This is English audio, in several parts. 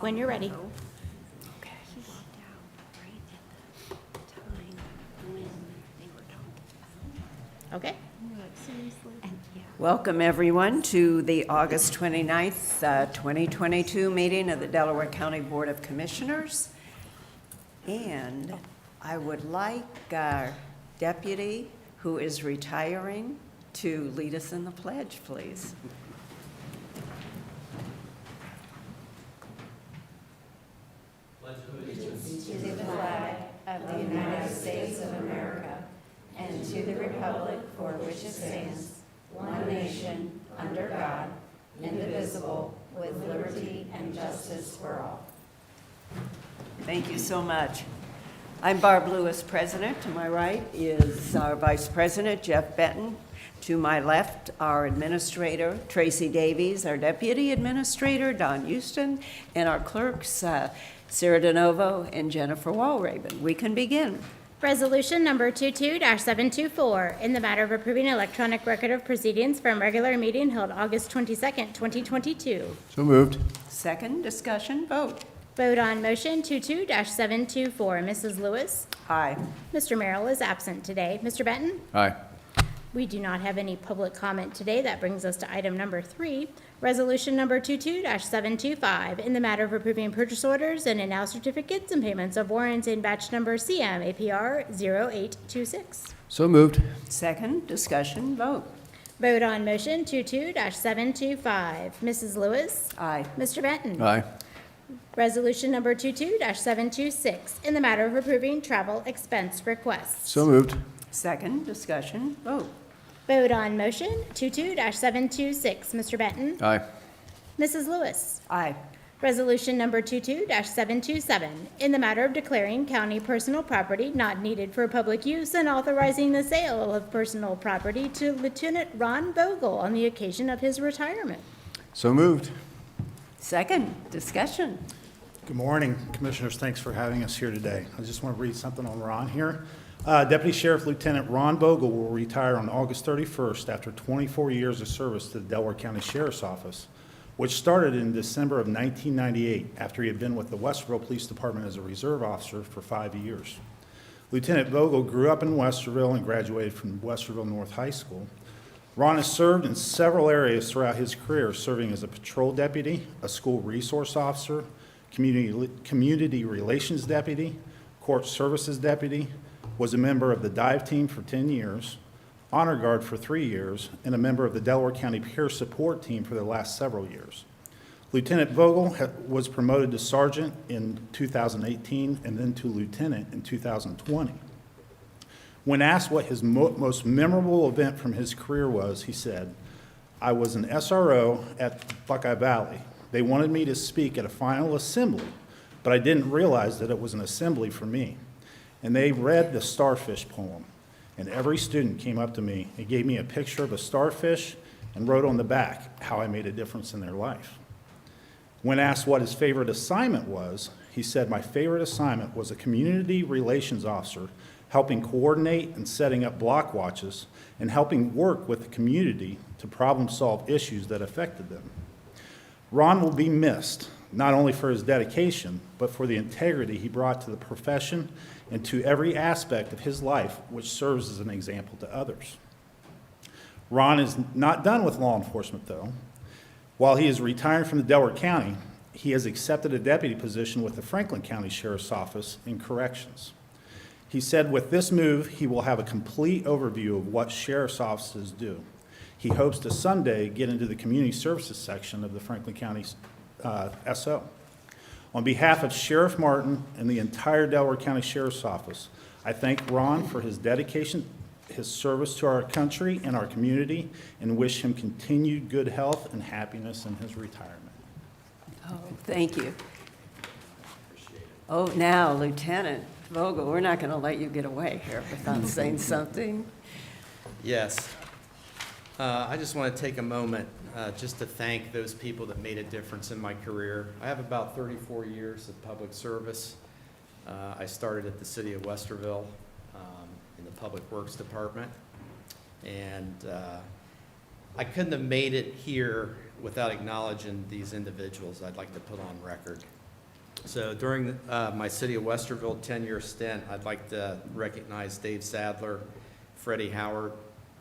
When you're ready. Okay. He walked out right at the time when they were talking. Okay. And yeah. Welcome, everyone, to the August 29th, 2022 meeting of the Delaware County Board of Commissioners. And I would like our deputy, who is retiring, to lead us in the pledge, please. To the flag of the United States of America and to the republic for which it stands, one nation, under God, indivisible, with liberty and justice for all. Thank you so much. I'm Barb Lewis, President. To my right is our Vice President, Jeff Benton. To my left, our Administrator, Tracy Davies, our Deputy Administrator, Don Houston, and our clerks, Sarah DeNovo and Jennifer Walraven. We can begin. Resolution number 22-724, in the matter of approving electronic record of proceedings from regular meeting held August 22nd, 2022. So moved. Second, discussion, vote. Vote on motion 22-724. Mrs. Lewis? Aye. Mr. Merrill is absent today. Mr. Benton? Aye. We do not have any public comment today. That brings us to item number 3, resolution number 22-725, in the matter of approving purchase orders and in-now certificates and payments of warrants in batch number CM APR 0826. So moved. Second, discussion, vote. Vote on motion 22-725. Mrs. Lewis? Aye. Mr. Benton? Aye. Resolution number 22-726, in the matter of approving travel expense requests. So moved. Second, discussion, vote. Vote on motion 22-726. Mr. Benton? Aye. Mrs. Lewis? Aye. Resolution number 22-727, in the matter of declaring county personal property not needed for public use and authorizing the sale of personal property to Lieutenant Ron Vogel on the occasion of his retirement. So moved. Second, discussion. Good morning, Commissioners. Thanks for having us here today. I just want to read something on Ron here. Deputy Sheriff Lieutenant Ron Vogel will retire on August 31st after 24 years of service to the Delaware County Sheriff's Office, which started in December of 1998 after he had been with the Westerville Police Department as a reserve officer for 5 years. Lieutenant Vogel grew up in Westerville and graduated from Westerville North High School. Ron has served in several areas throughout his career, serving as a patrol deputy, a school resource officer, community relations deputy, court services deputy, was a member of the dive team for 10 years, honor guard for 3 years, and a member of the Delaware County peer support team for the last several years. Lieutenant Vogel was promoted to sergeant in 2018 and then to lieutenant in 2020. When asked what his most memorable event from his career was, he said, "I was an SRO at Buckeye Valley. They wanted me to speak at a final assembly, but I didn't realize that it was an assembly for me. And they read the starfish poem, and every student came up to me and gave me a picture of a starfish and wrote on the back how I made a difference in their life." When asked what his favorite assignment was, he said, "My favorite assignment was a community relations officer, helping coordinate and setting up block watches and helping work with the community to problem solve issues that affected them." Ron will be missed, not only for his dedication, but for the integrity he brought to the profession and to every aspect of his life, which serves as an example to others. Ron is not done with law enforcement, though. While he is retiring from the Delaware County, he has accepted a deputy position with the Franklin County Sheriff's Office in corrections. He said with this move, he will have a complete overview of what sheriff's offices do. He hopes to someday get into the community services section of the Franklin County SO. On behalf of Sheriff Martin and the entire Delaware County Sheriff's Office, I thank Ron for his dedication, his service to our country and our community, and wish him continued good health and happiness in his retirement. Oh, thank you. Oh, now, Lieutenant Vogel, we're not going to let you get away here without saying something. Yes. I just want to take a moment just to thank those people that made a difference in my career. I have about 34 years of public service. I started at the city of Westerville in the Public Works Department. And I couldn't have made it here without acknowledging these individuals I'd like to put on record. So during my City of Westerville 10-year stint, I'd like to recognize Dave Sadler, Freddie Howard,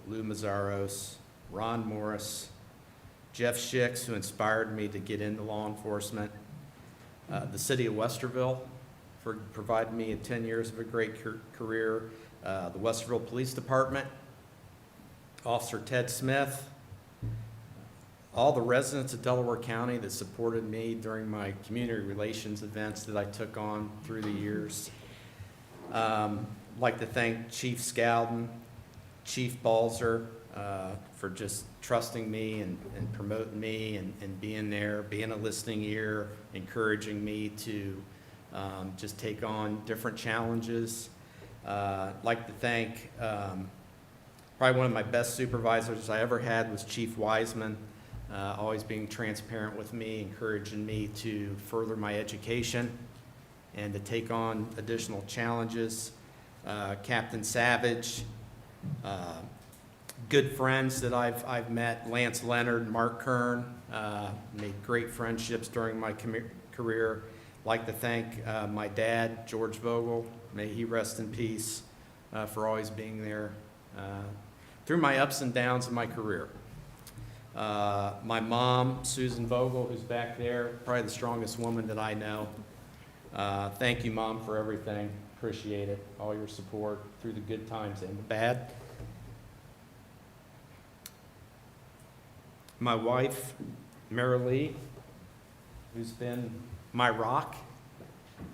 Lou Mazzaros, Ron Morris, Jeff Schicks, who inspired me to get into law enforcement, the City of Westerville for providing me 10 years of a great career, the Westerville Police Department, Officer Ted Smith, all the residents of Delaware County that supported me during my community relations events that I took on through the years. I'd like to thank Chief Scowden, Chief Balzer, for just trusting me and promoting me and being there, being a listening ear, encouraging me to just take on different challenges. I'd like to thank probably one of my best supervisors I ever had was Chief Wiseman, always being transparent with me, encouraging me to further my education and to take on additional challenges. Captain Savage, good friends that I've met, Lance Leonard, Mark Kern, made great friendships during my career. Like to thank my dad, George Vogel, may he rest in peace, for always being there through my ups and downs of my career. My mom, Susan Vogel, who's back there, probably the strongest woman that I know. Thank you, Mom, for everything. Appreciate it, all your support through the good times and the bad. My wife, Mary Lee, who's been my rock.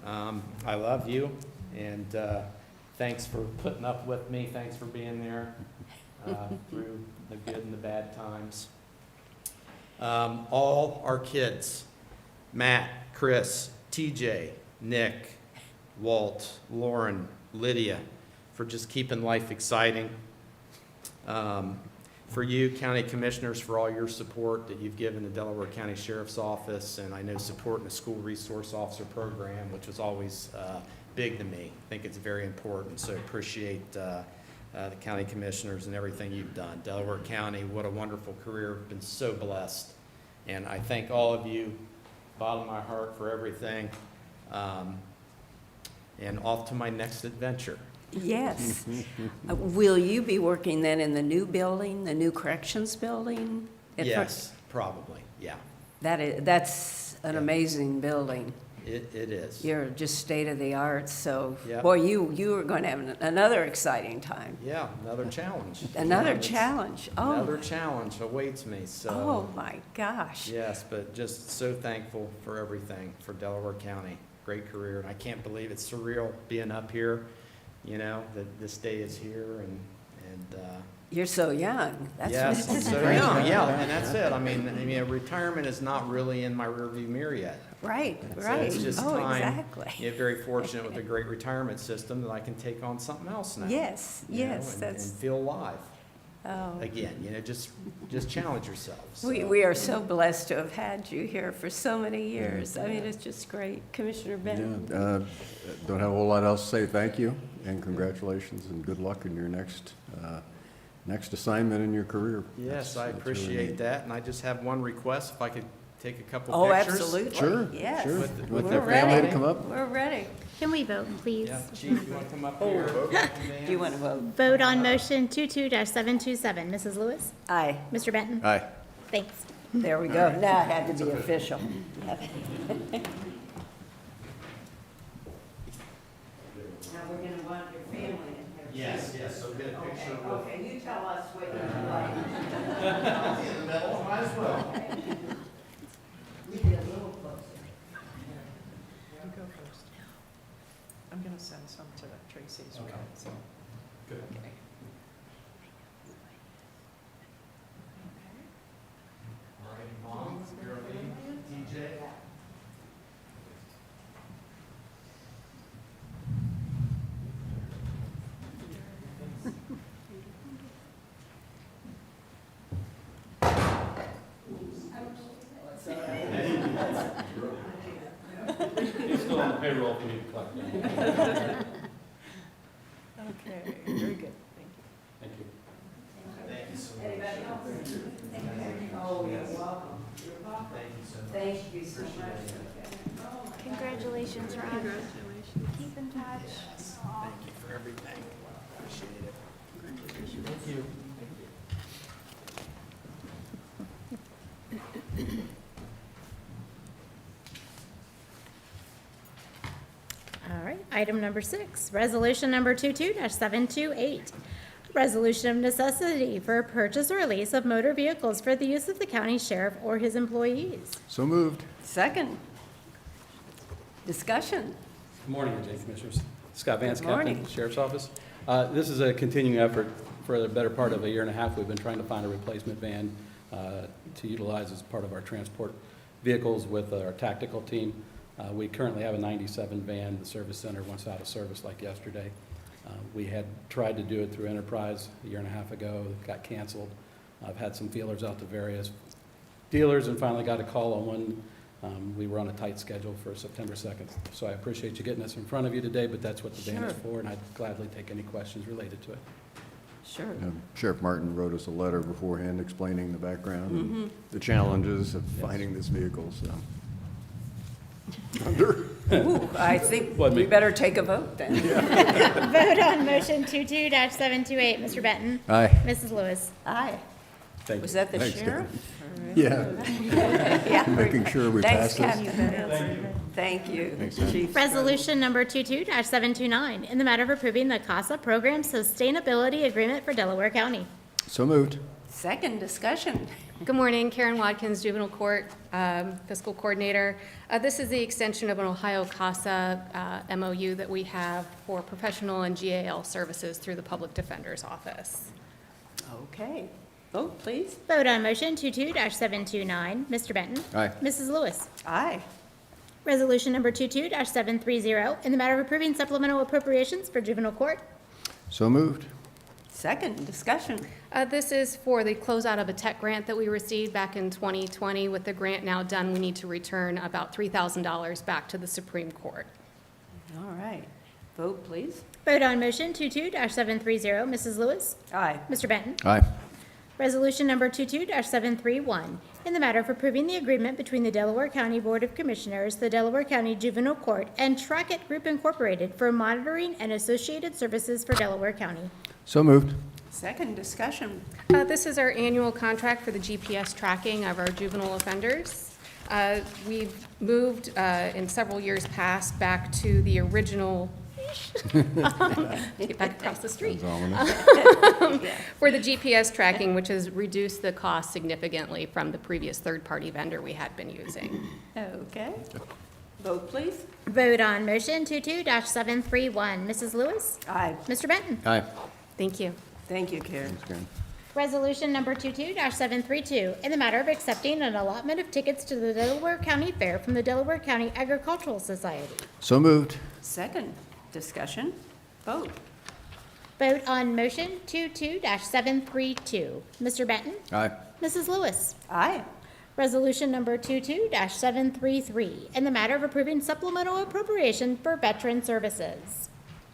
I love you, and thanks for putting up with me. Thanks for being there through the good and the bad times. All our kids, Matt, Chris, TJ, Nick, Walt, Lauren, Lydia, for just keeping life exciting. For you, county commissioners, for all your support that you've given the Delaware County Sheriff's Office, and I know supporting the school resource officer program, which was always big to me. I think it's very important, so appreciate the county commissioners and everything you've done. Delaware County, what a wonderful career, been so blessed. And I thank all of you, bottom of my heart, for everything. And off to my next adventure. Yes. Will you be working then in the new building, the new corrections building? Yes, probably, yeah. That's an amazing building. It is. You're just state of the art, so, Yep. boy, you are going to have another exciting time. Yeah, another challenge. Another Yeah, it's- challenge. Oh, Another challenge awaits me, so. oh my gosh. Yes, but just so thankful for everything for Delaware County. Great career, and I can't believe it's surreal being up here, you know, that this day is here, and You're so young. yes, That's so great. young, yeah, and that's it. I mean, retirement is not really in my rearview mirror yet. Right, So right. it's just Oh, time. exactly. You're very fortunate with a great retirement system that I can take on something else now. Yes, you know, yes, and that's, feel alive oh. again. You know, just challenge yourselves. We are so blessed to have had you here for so many years. I mean, it's just great. Commissioner Bennett? Yeah, don't have a whole lot else to say. Thank you, and congratulations, and good luck in your next assignment in your career. Yes, That's I really appreciate neat. that, and I just have one request, if I could take a couple Oh, pictures. absolutely. Sure, Yes. sure. With With We're their ready. family to come up? We're ready. Can we vote, please? Yeah, Chief, you want to come up here? Do you want to vote? Vote on motion 22-727. Mrs. Lewis? Aye. Mr. Benton? Aye. Thanks. There we go. Now it had to be official. Now we're going to want your family in here. Yes, yes, so get a picture with. Okay, you tell us what you like. In the middle, might as well. We get a little closer. You go first. I'm gonna send some to Tracy as well, so. Good. Okay. All right, Mom, Caroline, TJ. He's still on the payroll if you need to collect them. Okay, very good, thank you. Thank you. Thank you so much. Anybody else? Oh, you're welcome. You're welcome. Thank you so much. Thank you so much. Congratulations. Congratulations, Ron. Keep in touch. Thank you for everything. Appreciate it. Thank you. All right, item number 6, resolution number 22-728. Resolution of necessity for purchase or lease of motor vehicles for the use of the county sheriff or his employees. So moved. Second. Discussion. Good morning, again, Commissioners. Scott Vance, Good morning. Captain, Sheriff's Office. This is a continuing effort for the better part of a year and a half. We've been trying to find a replacement van to utilize as part of our transport vehicles with our tactical team. We currently have a 97 van. The service center wants out of service like yesterday. We had tried to do it through Enterprise a year and a half ago. It got canceled. I've had some feelers out to various dealers and finally got a call on one. We were on a tight schedule for September 2nd. So I appreciate you getting us in front of you today, but that's what the van is Sure. for, and I'd gladly take any questions related to it. Sure. Sheriff Martin wrote us a letter beforehand explaining the background and the challenges of finding this vehicle, so. Ooh, I think What, we me? better take a vote then. Vote on motion 22-728. Mr. Benton. Aye. Mrs. Lewis. Aye. Thank Was you. that the Thanks, sheriff? Yeah, Yeah. making sure we pass Thanks, this. Captain. Thank you, Chief. Resolution number 22-729, in the matter of approving the CASA Program Sustainability Agreement for Delaware County. So moved. Second discussion. Good morning, Karen Watkins, Juvenile Court Fiscal Coordinator. This is the extension of an Ohio CASA MOU that we have for professional and GAL services through the Public Defender's Office. Okay. Vote, please. Vote on motion 22-729. Mr. Benton. Aye. Mrs. Lewis. Aye. Resolution number 22-730, in the matter of approving supplemental appropriations for juvenile court. So moved. Second discussion. This is for the closeout of a tech grant that we received back in 2020. With the grant now done, we need to return about $3,000 back to the Supreme Court. All right. Vote, please. Vote on motion 22-730. Mrs. Lewis. Aye. Mr. Benton. Aye. Resolution number 22-731, in the matter of approving the agreement between the Delaware County Board of Commissioners, the Delaware County Juvenile Court, and Trackit Group Incorporated for monitoring and associated services for Delaware County. So moved. Second discussion. This is our annual contract for the GPS tracking of our juvenile offenders. We've moved in several years past back to the original, get back across the street, Sounds ominous. for the GPS tracking, which has reduced the cost significantly from the previous third-party vendor we had been using. Okay. Vote, please. Vote on motion 22-731. Mrs. Lewis. Aye. Mr. Benton. Aye. Thank you. Thank you, Karen. Thanks, Karen. Resolution number 22-732, in the matter of accepting an allotment of tickets to the Delaware County Fair from the Delaware County Agricultural Society. So moved. Second discussion. Vote. Vote on motion 22-732. Mr. Benton. Aye. Mrs. Lewis. Aye. Resolution number 22-733, in the matter of approving supplemental appropriation for veteran services.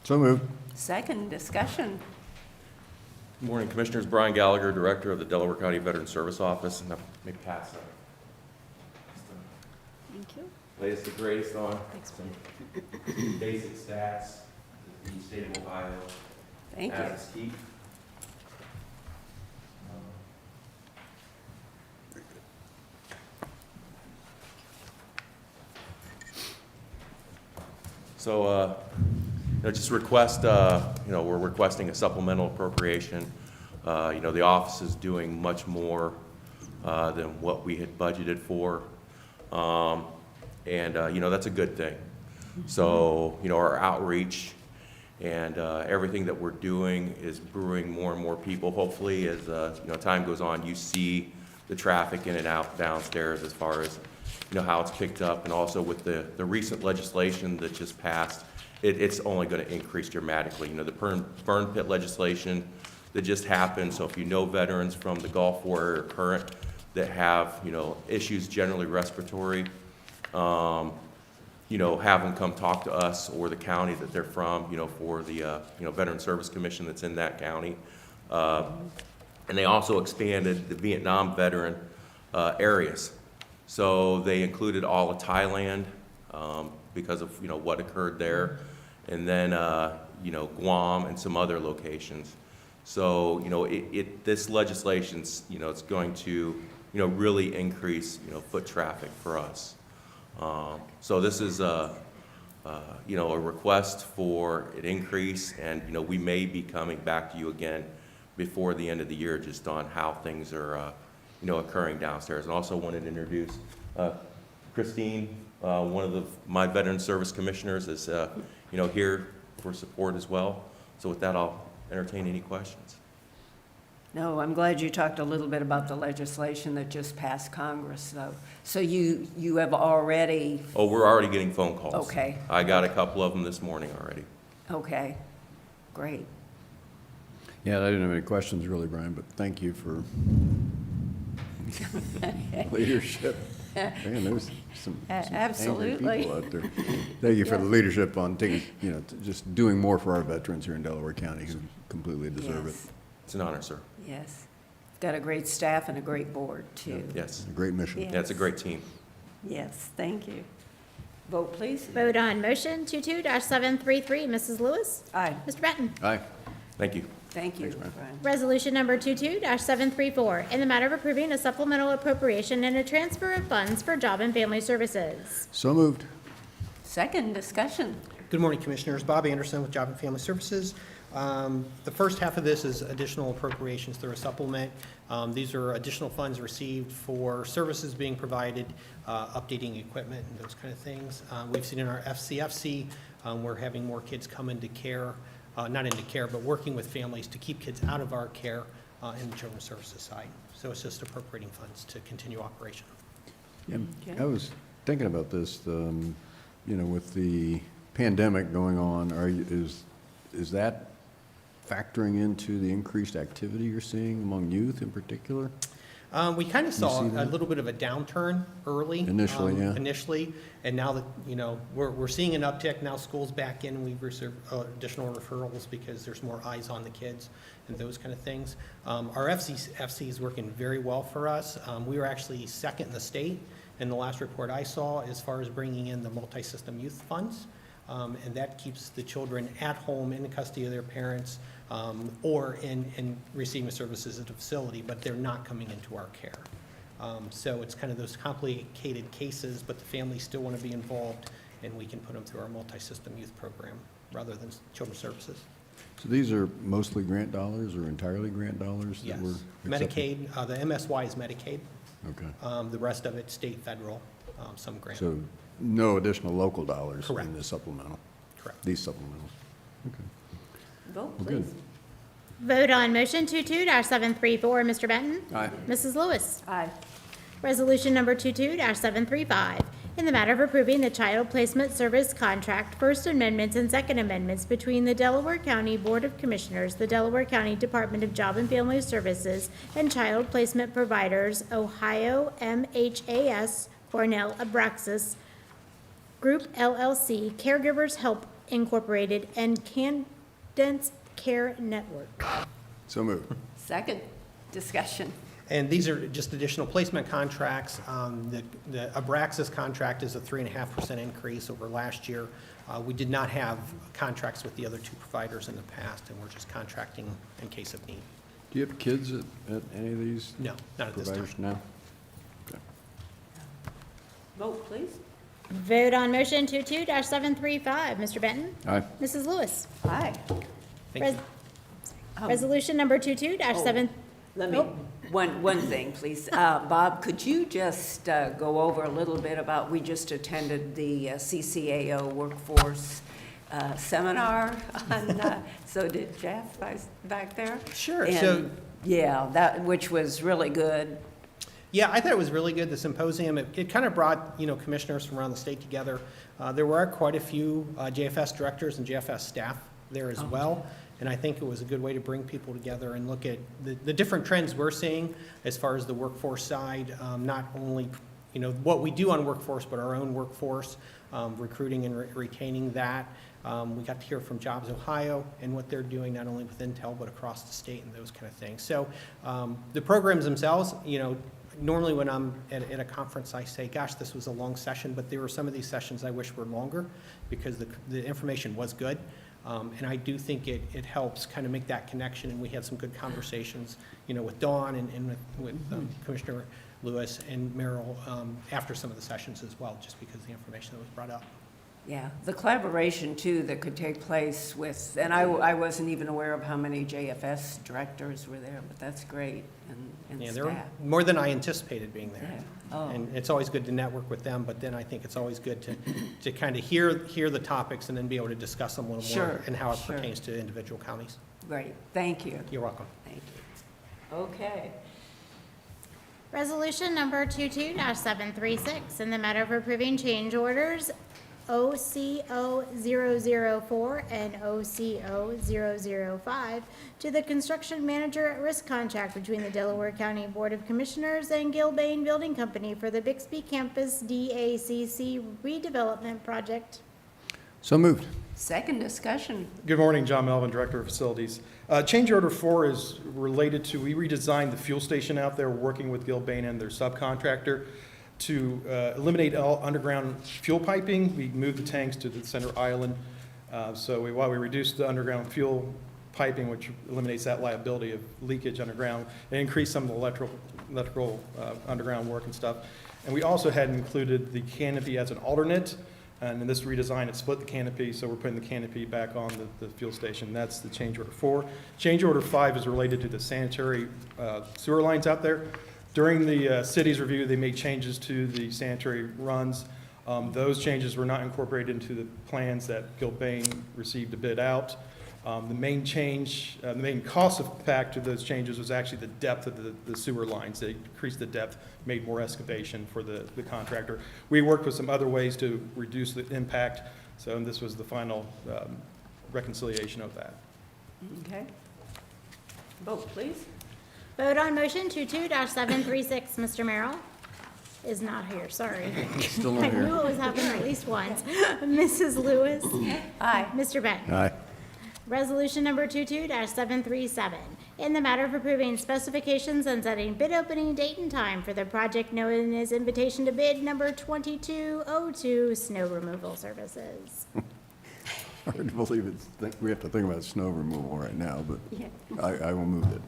So moved. Second discussion. Good morning, Commissioners. Brian Gallagher, Director of the Delaware County Veteran Service Office, and maybe pass that. Thank you. Latest and greatest on some basic stats that the state of Ohio Thank you. has to keep. So, just request, we're requesting a supplemental appropriation. The office is doing much more than what we had budgeted for. That's a good thing. So, our outreach and everything that we're doing is brewing more and more people. Hopefully, as time goes on, you see the traffic in and out downstairs as far as how it's picked up, and also with the recent legislation that just passed, it's only going to increase dramatically. The burn pit legislation that just happened. So if you know veterans from the Gulf War or current that have issues generally respiratory, have them come talk to us or the county that they're from, for the Veteran Service Commission that's in that county. And they also expanded the Vietnam veteran areas. So they included all of Thailand, because of, what occurred there. And then, Guam and some other locations. So, this legislation's, it's going to, really increase, foot traffic for us. So this is a request for an increase, and, we may be coming back to you again before the end of the year just on how things are, occurring downstairs. And also wanted to introduce Christine, one of my Veteran Service Commissioners, is, here for support as well. So with that, I'll entertain any questions. No, I'm glad you talked a little bit about the legislation that just passed Congress, though. So you have already, Oh, we're already getting phone calls. Okay. I got a couple of them this morning already. okay, great. Yeah, I didn't have any questions really, Brian, but thank you for leadership. Man, there's some angry Absolutely. people out there. Thank you for the leadership on taking, just doing more for our veterans here in Delaware County who completely deserve it. Yes, It's an honor, sir. yes. Got a great staff and a great board, too. Yes. A great mission. Yeah. Yeah, it's a great team. Yes, thank you. Vote, please. Vote on motion 22-733. Mrs. Lewis? Aye, Mr. Benton? Aye. Thank you. thank you, Thanks, Brian. Resolution number 22-734, in the matter of approving a supplemental appropriation and a transfer of funds for Job and Family Services. So moved. Second, discussion. Good morning, Commissioners. Bob Anderson with Job and Family Services. The first half of this is additional appropriations through a supplement. These are additional funds received for services being provided, updating equipment and those kind of things. We've seen in our FCFC, we're having more kids come into care, not into care, but working with families to keep kids out of our care in the Children's Services side. So it's just appropriating funds to continue operation. Yeah, Okay. I was thinking about this, with the pandemic going on, is that factoring into the increased activity you're seeing among youth in particular? We kind of saw see a that? little bit of a downturn early. Initially, yeah. Initially, and now that, we're seeing an uptick. Now school's back in, we've received additional referrals because there's more eyes on the kids and those kind of things. Our FC is working very well for us. We were actually second in the state in the last report I saw as far as bringing in the multi-system youth funds. And that keeps the children at home in the custody of their parents, or in receiving services at a facility, but they're not coming into our care. So it's kind of those complicated cases, but the families still want to be involved, and we can put them through our multi-system youth program rather than children's services. So these are mostly grant dollars or entirely grant dollars Yes. that were accepted? Medicaid, the MSY is Medicaid. Okay. The rest of it, state, federal, some grant. So no additional local dollars Correct. in the supplemental? Correct. These supplementals? Okay. Vote, Well, good. please. Vote on motion 22-734. Mr. Benton? Aye. Mrs. Lewis? Aye, Resolution number 22-735, in the matter of approving the Child Placement Service Contract, First Amendments and Second Amendments between the Delaware County Board of Commissioners, the Delaware County Department of Job and Family Services, and Child Placement Providers, Ohio MHAS, Cornell Abraxas Group LLC, Caregivers Help Incorporated, and Cadence Care Network. So moved. second, discussion. And these are just additional placement contracts. The Abraxas contract is a 3.5% increase over last year. We did not have contracts with the other two providers in the past, and we're just contracting in case of need. Do you have kids at any of these No, not at this time. providers now? Vote, please. Vote on motion 22-735. Mr. Benton? Aye. Mrs. Lewis? Aye. Thank Res- you. Resolution number 22-7. Let me, Oh. one thing, please. Bob, could you just go over a little bit about, we just attended the CCAO Workforce Seminar on, so did Jeff back there? Sure. And, So, yeah, which was really good. yeah, I thought it was really good, the symposium. It kind of brought, commissioners from around the state together. There were quite a few JFS directors and JFS staff there as well. And I think it was a good way to bring people together and look at the different trends we're seeing as far as the workforce side, not only, what we do on workforce, but our own workforce, recruiting and retaining that. We got to hear from Jobs Ohio and what they're doing, not only with Intel, but across the state and those kind of things. So the programs themselves, normally when I'm at a conference, I say, gosh, this was a long session, but there were some of these sessions I wish were longer because the information was good. And I do think it helps kind of make that connection, and we had some good conversations, with Dawn and with Commissioner Lewis and Merrill after some of the sessions as well, just because of the information that was brought up. Yeah, the collaboration too that could take place with, and I wasn't even aware of how many JFS directors were there, but that's great, and Yeah, there were staff. more than I anticipated being there. Yeah. Oh. And it's always good to network with them, but then I think it's always good to kind of hear the topics and then be able to discuss them a little more Sure, and how it sure. pertains to individual counties. Great, thank you. You're welcome. Thank you. Okay. Resolution number 22-736, in the matter of approving change orders OCO 004 and OCO 005 to the construction manager at risk contract between the Delaware County Board of Commissioners and Gilbane Building Company for the Bixby Campus DACC redevelopment project. So moved. Second discussion. Good morning, John Melvin, Director of Facilities. Change order 4 is related to, we redesigned the fuel station out there, working with Gilbane and their subcontractor to eliminate all underground fuel piping. We moved the tanks to the center island. While we reduced the underground fuel piping, which eliminates that liability of leakage underground, and increased some of the electrical underground work and stuff. And we also had included the canopy as an alternate. And in this redesign, it split the canopy, so we're putting the canopy back on the fuel station. That's the change order 4. Change order 5 is related to the sanitary sewer lines out there. During the city's review, they made changes to the sanitary runs. Those changes were not incorporated into the plans that Gilbane received a bid out. The main change, the main cost impact to those changes was actually the depth of the sewer lines. They increased the depth, made more excavation for the contractor. We worked with some other ways to reduce the impact, so this was the final reconciliation of that. Okay. Vote, please. Vote on motion 22-736. Mr. Merrill is not here, sorry. Still not I knew here. it was happening at least once. Mrs. Lewis. Aye. Mr. Benton. Aye. Resolution number 22-737, in the matter of approving specifications and setting bid opening date and time for the project known as invitation to bid number 2202, snow removal services. Hard to believe we have to think about snow removal right now, but Yeah. I will move it.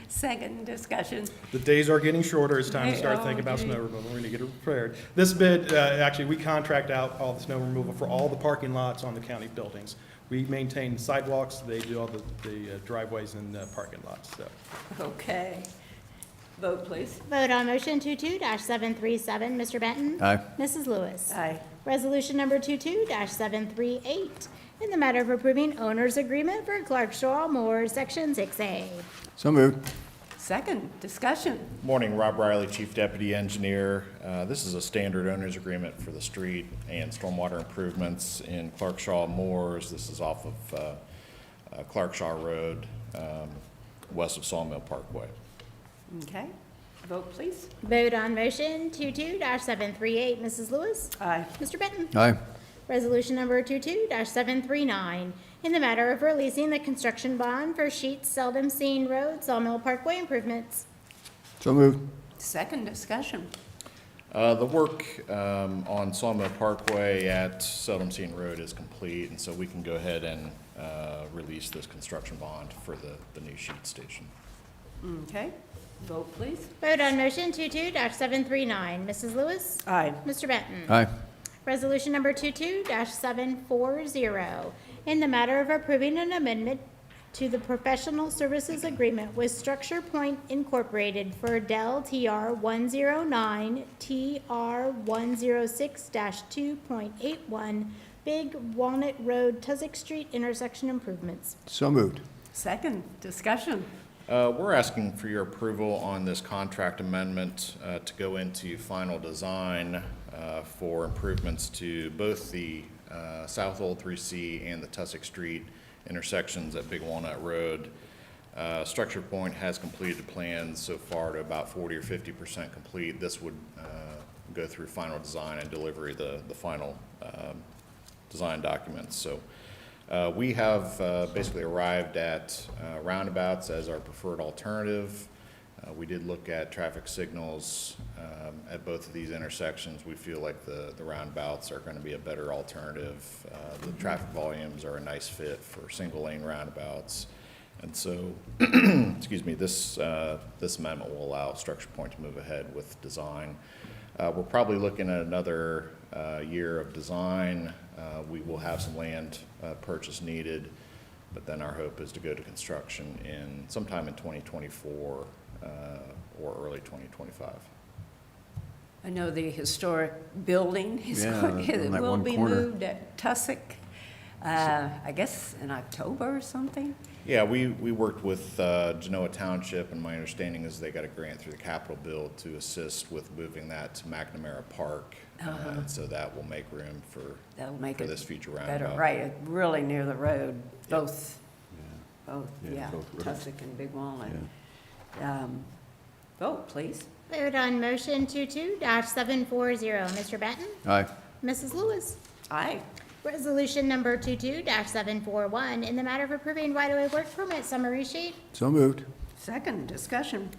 Second discussion. The days are getting shorter. It's time to start Oh, thinking about gee. snow removal. We're going to get it prepared. This bid, actually, we contract out all the snow removal for all the parking lots on the county buildings. We maintain sidewalks. They do all the driveways and parking lots, so. Okay. Vote, please. Vote on motion 22-737. Mr. Benton. Aye. Mrs. Lewis. Aye. Resolution number 22-738, in the matter of approving owner's agreement for Clark Shaw Moore, Section 6A. So moved. Second discussion. Morning, Rob Riley, Chief Deputy Engineer. This is a standard owner's agreement for the street and stormwater improvements in Clark Shaw Moores. This is off of Clark Shaw Road, west of Sawmill Parkway. Okay. Vote, please. Vote on motion 22-738. Mrs. Lewis. Aye. Mr. Benton. Aye. Resolution number 22-739, in the matter of releasing the construction bond for Sheets Seldom Seen Road, Sawmill Parkway improvements. So moved. Second discussion. The work on Sawmill Parkway at Seldom Seen Road is complete, and so we can go ahead and release this construction bond for the new sheet station. Okay. Vote, please. Vote on motion 22-739. Mrs. Lewis. Aye. Mr. Benton. Aye. Resolution number 22-740, in the matter of approving an amendment to the professional services agreement with Structure Point Incorporated for Dell TR 109, TR 106-2.81, Big Walnut Road, Tussock Street intersection improvements. So moved. Second discussion. We're asking for your approval on this contract amendment to go into final design for improvements to both the South Old 3C and the Tussock Street intersections at Big Walnut Road. Structure Point has completed plans so far to about 40 or 50% complete. This would go through final design and delivery of the final design documents. So we have basically arrived at roundabouts as our preferred alternative. We did look at traffic signals at both of these intersections. We feel like the roundabouts are going to be a better alternative. The traffic volumes are a nice fit for single-lane roundabouts. And so, excuse me, this amendment will allow Structure Point to move ahead with design. We're probably looking at another year of design. We will have some land purchase needed, but then our hope is to go to construction sometime in 2024 or early 2025. I know the historic building on that will one be corner. moved at Tussock, I guess in October or something? Yeah, we worked with Genoa Township, and my understanding is they got a grant through the capital bill to assist with moving that to McNamara Park. And so that will make room That'll make for it this future better, roundabout. right, really near the road, both, Yeah, both roads. Tussock and Big Walnut. Vote, please. Vote on motion 22-740. Mr. Benton? Aye. Mrs. Lewis? Aye. Resolution number 22-741, in the matter of approving right-of-way work permit summary sheet. So moved. Second, discussion.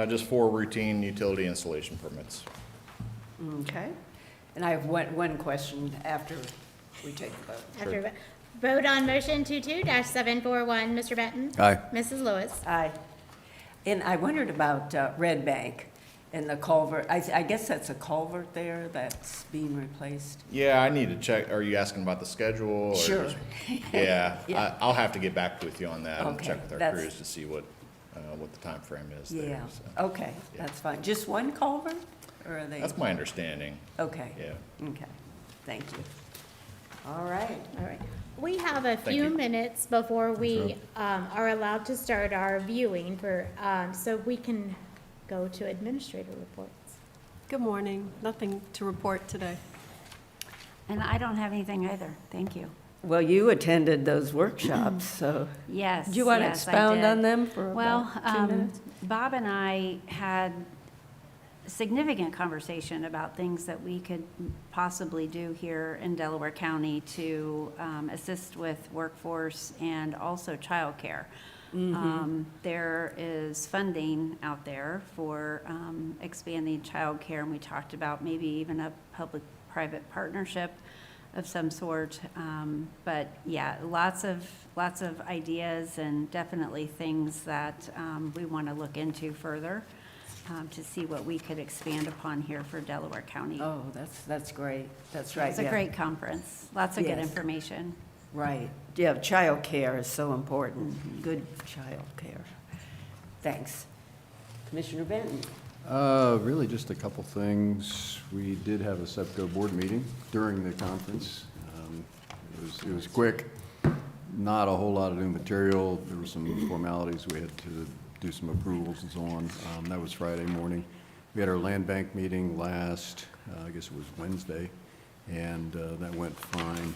Just 4 routine utility installation permits. Okay. And I have one question after we take the vote. After vote on motion 22-741. Mr. Benton? Aye. Mrs. Lewis? Aye. And I wondered about Red Bank and the culvert. I guess that's a culvert there that's being replaced. Yeah, I need to check. Are you asking about the schedule? Or Sure. just- Yeah, Yeah. I'll have to get back with you on that and Okay, check with our that's- crews to see what the time frame is there. Yeah, so. okay, Yeah. that's fine. Just one culvert, or are they? That's my understanding, Okay. yeah. Okay, thank you. All right. All right. We have a Thank few you. minutes before we are allowed to start our viewing so we can go to administrator reports. Good morning. Nothing to report today. And I don't have anything either. Thank you. Well, you attended those workshops, so Yes. do you want to yes, I expound did. on them for Well, about 2 minutes? Bob and I had significant conversation about things that we could possibly do here in Delaware County to assist with workforce and also childcare. There is funding out there for expanding childcare, and we talked about maybe even a public-private partnership of some sort. But yeah, lots of ideas and definitely things that we want to look into further to see what we could expand upon here for Delaware County. Oh, that's great. That's right. It's a yeah. great conference. Lots of good Yes. information. Right. Yeah, childcare is so important. Good childcare. Thanks. Commissioner Benton? Really just a couple things. We did have a Sepco board meeting during the conference. It was quick, not a whole lot of new material. There were some formalities. We had to do some approvals and so on. That was Friday morning. We had our land bank meeting last, I guess it was Wednesday, and that went fine.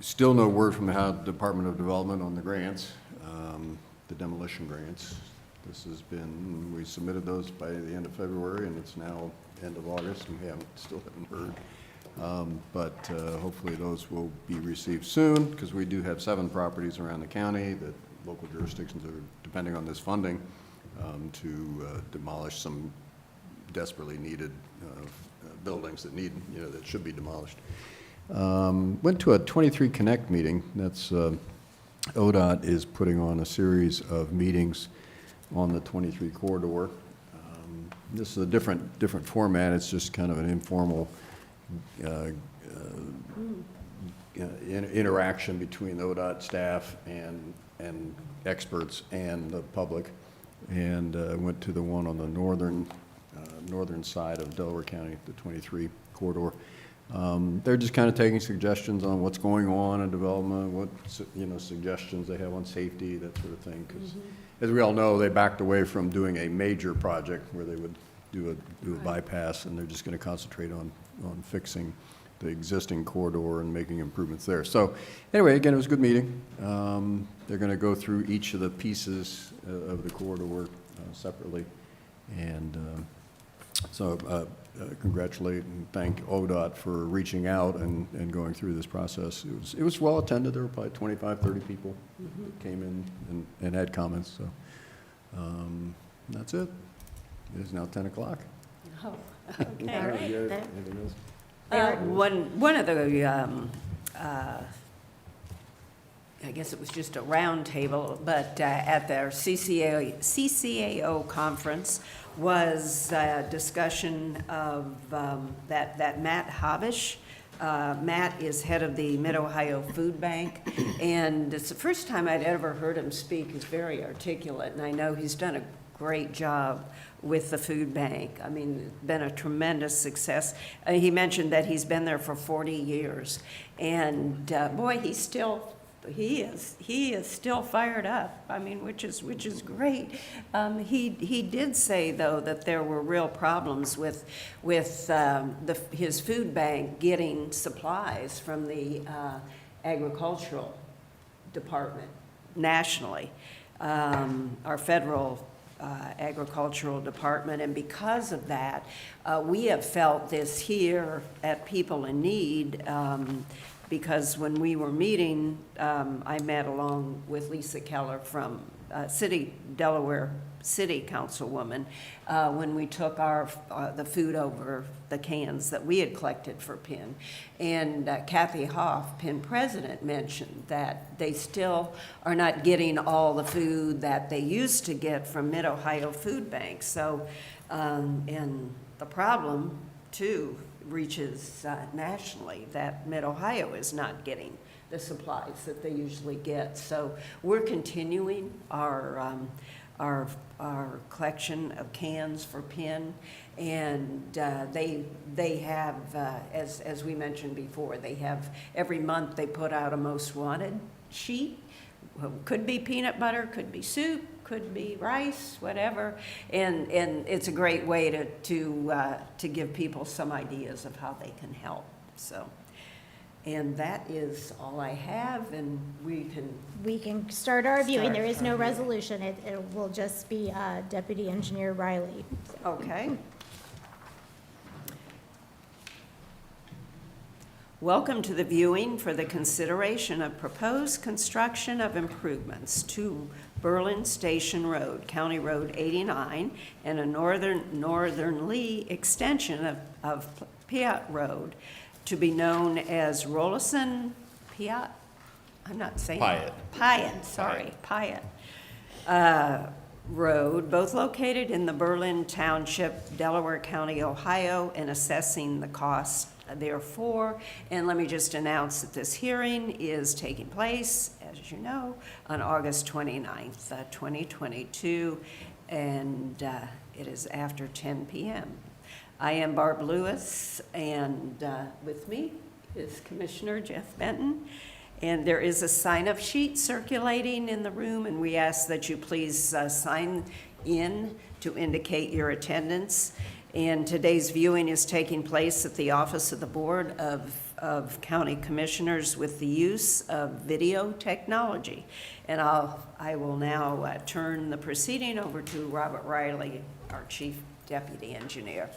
Still no word from the Department of Development on the grants, the demolition grants. We submitted those by the end of February, and it's now end of August, and we still haven't heard. But hopefully those will be received soon, because we do have 7 properties around the county that local jurisdictions are depending on this funding to demolish some desperately needed buildings that should be demolished. Went to a 23 Connect meeting. That's ODOT is putting on a series of meetings on the 23 corridor. This is a different format. It's just kind of an informal interaction between the ODOT staff and experts and the public. And went to the one on the northern side of Delaware County, the 23 corridor. They're just kind of taking suggestions on what's going on in development, what suggestions they have on safety, that sort of thing. Because as we all know, they backed away from doing a major project where they would do a bypass, and they're just going to concentrate on fixing the existing corridor and making improvements there. So anyway, again, it was a good meeting. They're going to go through each of the pieces of the corridor separately, and so congratulate and thank ODOT for reaching out and going through this process. It was well attended. There were probably 25, 30 people that came in and had comments. So That's it. It is now 10 o'clock. Oh, All okay. right. Anything else? One of the, I guess it was just a round table, but at their CCAO conference was a discussion of that Matt Havish. Matt is head of the Mid-Ohio Food Bank, and it's the first time I'd ever heard him speak. He's very articulate, and I know he's done a great job with the food bank. I mean, it's been a tremendous success. He mentioned that he's been there for 40 years, and boy, he is still fired up. I mean, which is great. He did say though that there were real problems with his food bank getting supplies from the agricultural department nationally, our federal agricultural department, and because of that, we have felt this here at People in Need. Because when we were meeting, I met along with Lisa Keller from Delaware City Councilwoman, when we took the food over the cans that we had collected for PIN. And Kathy Hoff, PIN president, mentioned that they still are not getting all the food that they used to get from Mid-Ohio Food Bank. So, and the problem, too, reaches nationally, that Mid-Ohio is not getting the supplies that they usually get. So we're continuing our collection of cans for PIN, and they have, as we mentioned before, they have, every month they put out a most wanted sheet. Could be peanut butter, could be soup, could be rice, whatever, and it's a great way to give people some ideas of how they can help. So, and that is all I have, and we can start our viewing. Start There is our no viewing. resolution. It will just be Deputy Engineer Riley. Okay. Welcome to the viewing for the consideration of proposed construction of improvements to Berlin Station Road, County Road 89, and a northernly extension of Pyatt Road to be known as Rolleston, Pyatt? I'm not saying. Pyatt. Pyatt, sorry, Pyatt. Road, both located in the Berlin Township, Delaware County, Ohio, and assessing the cost therefore. And let me just announce that this hearing is taking place, as you know, on August 29th, 2022, and it is after 10 p.m. I am Barb Lewis, and with me is Commissioner Jeff Benton. And there is a sign-up sheet circulating in the room, and we ask that you please sign in to indicate your attendance. And today's viewing is taking place at the Office of the Board of County Commissioners with the use of video technology. And I will now turn the proceeding over to Robert Riley, our Chief Deputy Engineer.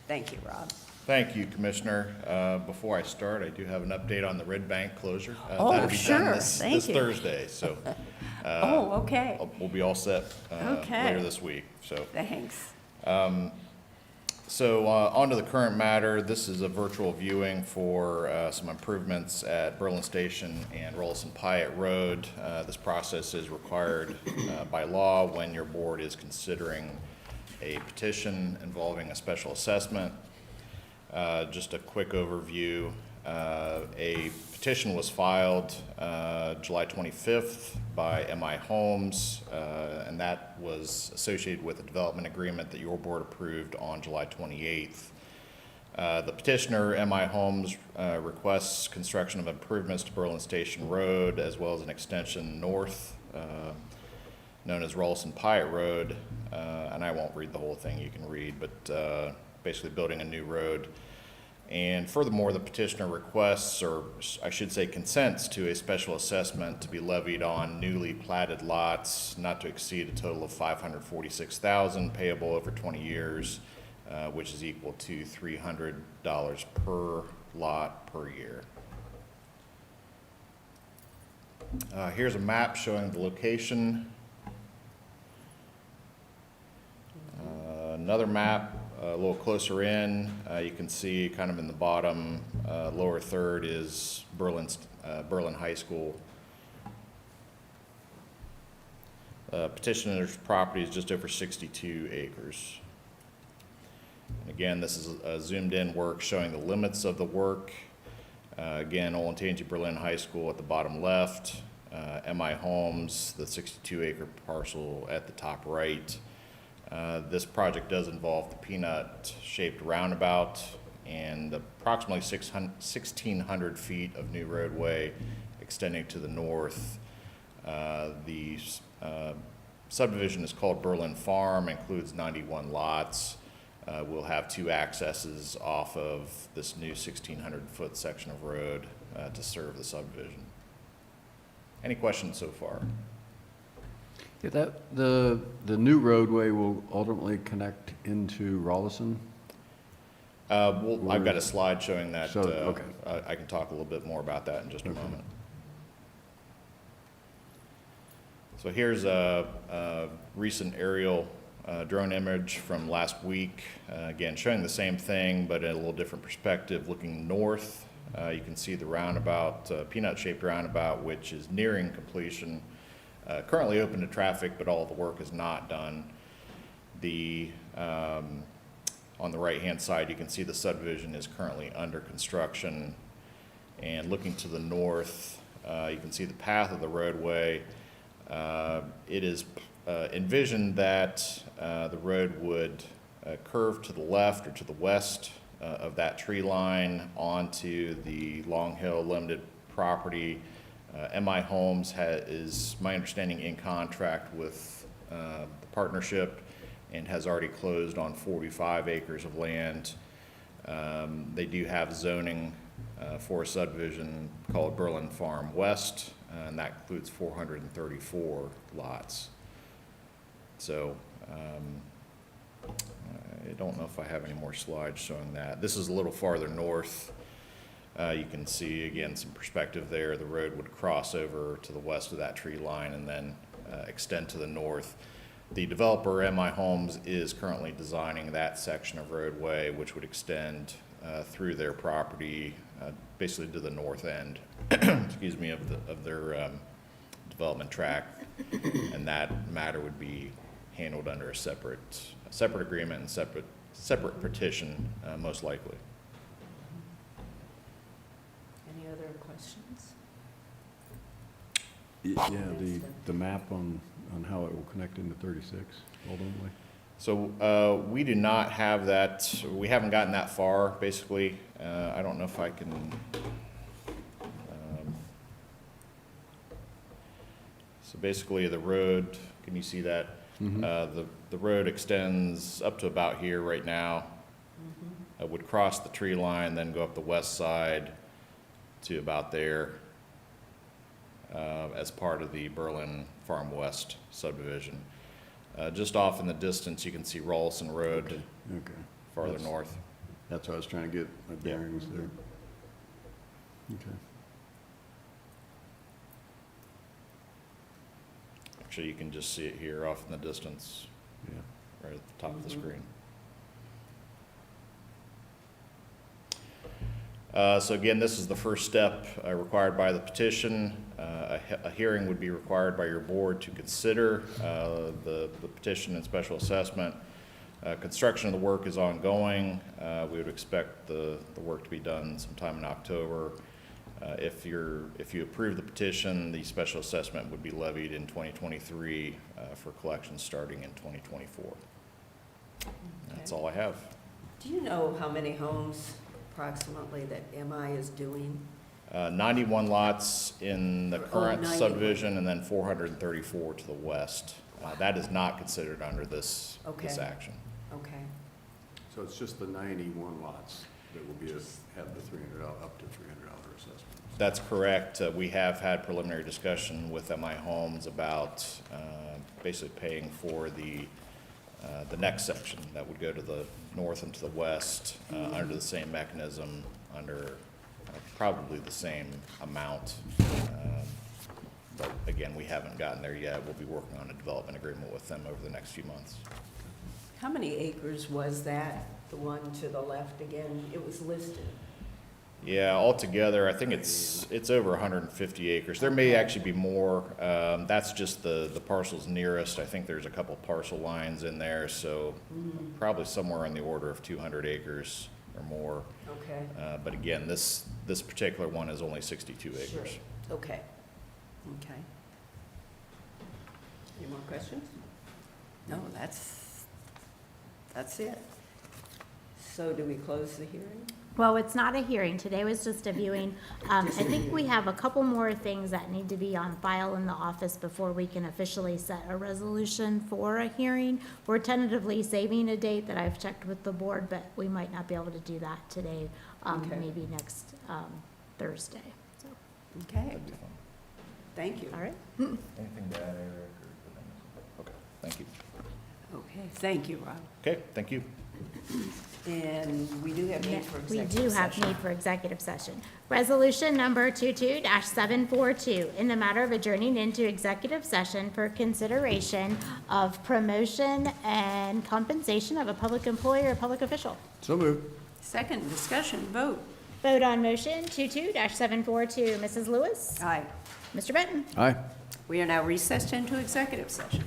Thank you, Rob. Thank you, Commissioner. Before I start, I do have an update on the Red Bank closure. Oh, That'll be sure. done this Thank you. Thursday, so. Okay. We'll be all set Okay. later this week, so. Thanks. So on to the current matter. This is a virtual viewing for some improvements at Berlin Station and Rolleston Pyatt Road. This process is required by law when your board is considering a petition involving a special assessment. Just a quick overview. A petition was filed July 25th by MI Homes, and that was associated with a development agreement that your board approved on July 28th. The petitioner, MI Homes, requests construction of improvements to Berlin Station Road as well as an extension north known as Rolleston Pyatt Road, and I won't read the whole thing, you can read, but basically building a new road. And furthermore, the petitioner requests, or I should say consents, to a special assessment to be levied on newly platted lots not to exceed a total of $546,000 payable over 20 years, which is equal to $300 per lot per year. Here's a map showing the location Another map, a little closer in, you can see kind of in the bottom lower third is Berlin High School. Petitioner's property is just over 62 acres. And again, this is a zoomed-in work showing the limits of the work. Again, Olentangy Berlin High School at the bottom left, MI Homes, the 62-acre parcel at the top right. This project does involve the peanut-shaped roundabout and approximately 1,600 feet of new roadway extending to the north. The subdivision is called Berlin Farm, includes 91 lots. We'll have 2 accesses off of this new 1,600-foot section of road to serve the subdivision. Any questions so far? Yeah, the new roadway will ultimately connect into Rolleston? I've got a slide showing that. So, okay. I can talk a little bit more about that in just a moment. So here's a recent aerial drone image from last week. Again, showing the same thing, but in a little different perspective. Looking north, you can see the roundabout, peanut-shaped roundabout, which is nearing completion. Currently open to traffic, but all the work is not done. On the right-hand side, you can see the subdivision is currently under construction. And looking to the north, you can see the path of the roadway. It is envisioned that the road would curve to the left or to the west of that tree line onto the Long Hill Limited property. MI Homes is, my understanding, in contract with the partnership and has already closed on 45 acres of land. They do have zoning for a subdivision called Berlin Farm West, and that includes 434 lots. So I don't know if I have any more slides showing that. This is a little farther north. You can see, again, some perspective there. The road would cross over to the west of that tree line and then extend to the north. The developer, MI Homes, is currently designing that section of roadway, which would extend through their property, basically to the north end, excuse me, of their development tract, and that matter would be handled under a separate agreement and separate petition, most likely. Any other questions? Yeah, the map on how it will connect into 36 ultimately? So we do not have that. We haven't gotten that far, basically. I don't know if I can. So basically, the road. Can you see that? Mm-hmm. The road extends up to about here right now. Mm-hmm. It would cross the tree line, then go up the west side to about there. As part of the Berlin Farm West subdivision. Just off in the distance, you can see Rolleston Road, Okay. farther north. That's what I was trying to get my bearings there. Okay. Actually, you can just see it here off in the distance, Yeah. right at the top of the screen. So again, this is the first step required by the petition. A hearing would be required by your board to consider the petition and special assessment. Construction of the work is ongoing. We would expect the work to be done sometime in October. If you approve the petition, the special assessment would be levied in 2023 for collection starting in 2024. Okay. That's all I have. Do you know how many homes approximately that MI is doing? 91 lots in the current 91. subdivision, and then 434 to the west. That is not considered under this action. Okay. So it's just the 91 lots that will be have the $300 up to $300 assessment. That's correct. We have had preliminary discussion with MI Homes about basically paying for the next section that would go to the north and to the west under the same mechanism, under probably the same amount. But again, we haven't gotten there yet. We'll be working on a development agreement with them over the next few months. How many acres was that, the one to the left again? It was listed. Yeah, altogether, I think it's over 150 acres. There may actually be more. That's just the parcels nearest. I think there's a couple parcel lines in there, so probably somewhere in the order of 200 acres or more. Okay. But again, this particular one is only 62 acres. Sure. Okay. Okay. Any more questions? No, that's it. So do we close the hearing? Well, it's not a hearing. Today was just a viewing. I think we have a couple more things that need to be on file in the office before we can officially set a resolution for a hearing. We're tentatively saving a date that I've checked with the board, but we might not be able to do that today, Okay. maybe next Thursday. So, Okay. Thank you. all right. Anything to add, Eric? Okay, thank you. Okay, thank you, Rob. Okay, thank you. And we do have need for We executive do have session. need for executive session. Resolution number 22-742, in the matter of adjourning into executive session for consideration of promotion and compensation of a public employee or public official. So moved. Second, discussion, vote. Vote on motion 22-742. Mrs. Lewis? Aye. Mr. Benton? Aye. We are now recessed into executive session.